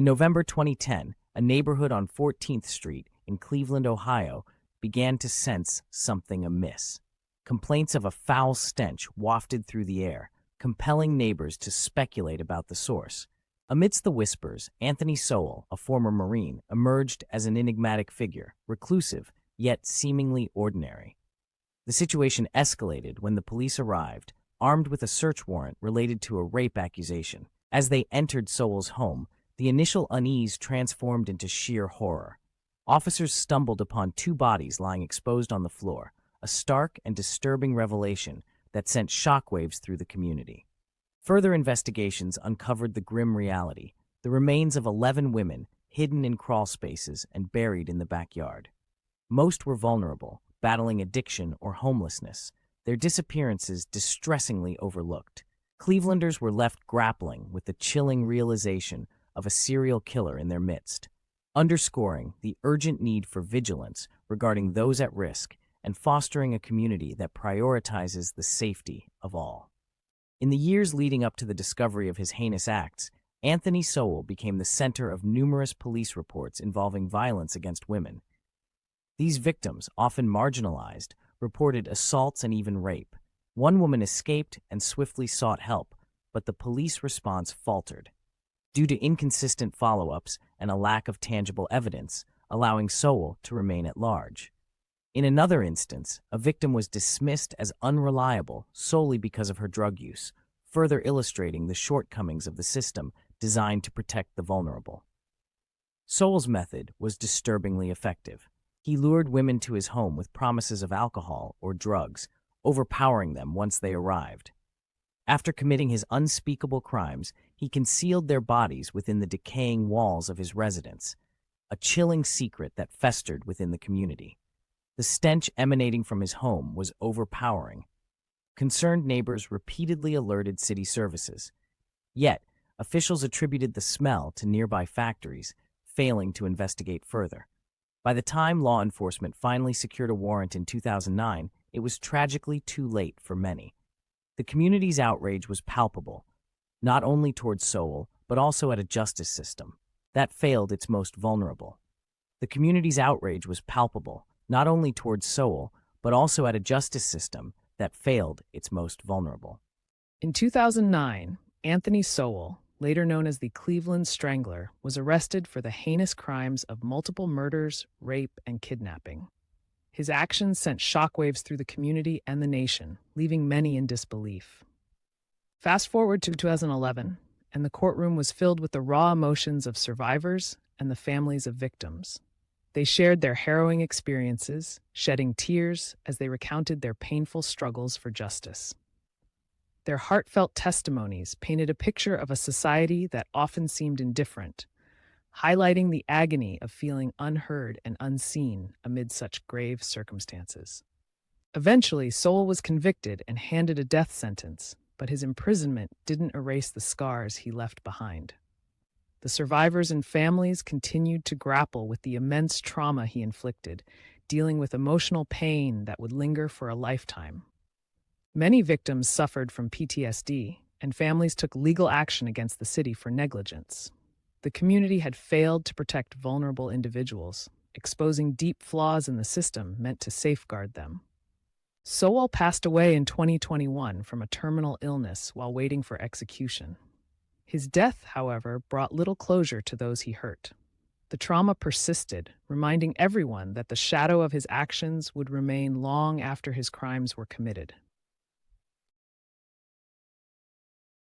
In November 2010, a neighborhood on 14th Street in Cleveland, Ohio, began to sense something amiss. Complaints of a foul stench wafted through the air, compelling neighbors to speculate about the source. Amidst the whispers, Anthony Sowell, a former Marine, emerged as an enigmatic figure, reclusive, yet seemingly ordinary. The situation escalated when the police arrived, armed with a search warrant related to a rape accusation. As they entered Sowell's home, the initial unease transformed into sheer horror. Officers stumbled upon two bodies lying exposed on the floor, a stark and disturbing revelation that sent shockwaves through the community. Further investigations uncovered the grim reality: the remains of 11 women hidden in crawl spaces and buried in the backyard. Most were vulnerable, battling addiction or homelessness, their disappearances distressingly overlooked. Clevelanders were left grappling with the chilling realization of a serial killer in their midst, underscoring the urgent need for vigilance regarding those at risk and fostering a community that prioritizes the safety of all. In the years leading up to the discovery of his heinous acts, Anthony Sowell became the center of numerous police reports involving violence against women. These victims, often marginalized, reported assaults and even rape. One woman escaped and swiftly sought help, but the police response faltered due to inconsistent follow-ups and a lack of tangible evidence, allowing Sowell to remain at large. In another instance, a victim was dismissed as unreliable solely because of her drug use, further illustrating the shortcomings of the system designed to protect the vulnerable. Sowell's method was disturbingly effective. He lured women to his home with promises of alcohol or drugs, overpowering them once they arrived. After committing his unspeakable crimes, he concealed their bodies within the decaying walls of his residence, a chilling secret that festered within the community. The stench emanating from his home was overpowering. Concerned neighbors repeatedly alerted city services. Yet, officials attributed the smell to nearby factories, failing to investigate further. By the time law enforcement finally secured a warrant in 2009, it was tragically too late for many. The community's outrage was palpable, not only towards Sowell, but also at a justice system that failed its most vulnerable. The community's outrage was palpable, not only towards Sowell, but also at a justice system that failed its most vulnerable. In 2009, Anthony Sowell, later known as the Cleveland Strangler, was arrested for the heinous crimes of multiple murders, rape, and kidnapping. His actions sent shockwaves through the community and the nation, leaving many in disbelief. Fast forward to 2011, and the courtroom was filled with the raw emotions of survivors and the families of victims. They shared their harrowing experiences, shedding tears as they recounted their painful struggles for justice. Their heartfelt testimonies painted a picture of a society that often seemed indifferent, highlighting the agony of feeling unheard and unseen amid such grave circumstances. Eventually, Sowell was convicted and handed a death sentence, but his imprisonment didn't erase the scars he left behind. The survivors and families continued to grapple with the immense trauma he inflicted, dealing with emotional pain that would linger for a lifetime. Many victims suffered from PTSD, and families took legal action against the city for negligence. The community had failed to protect vulnerable individuals, exposing deep flaws in the system meant to safeguard them. Sowell passed away in 2021 from a terminal illness while waiting for execution. His death, however, brought little closure to those he hurt. The trauma persisted, reminding everyone that the shadow of his actions would remain long after his crimes were committed.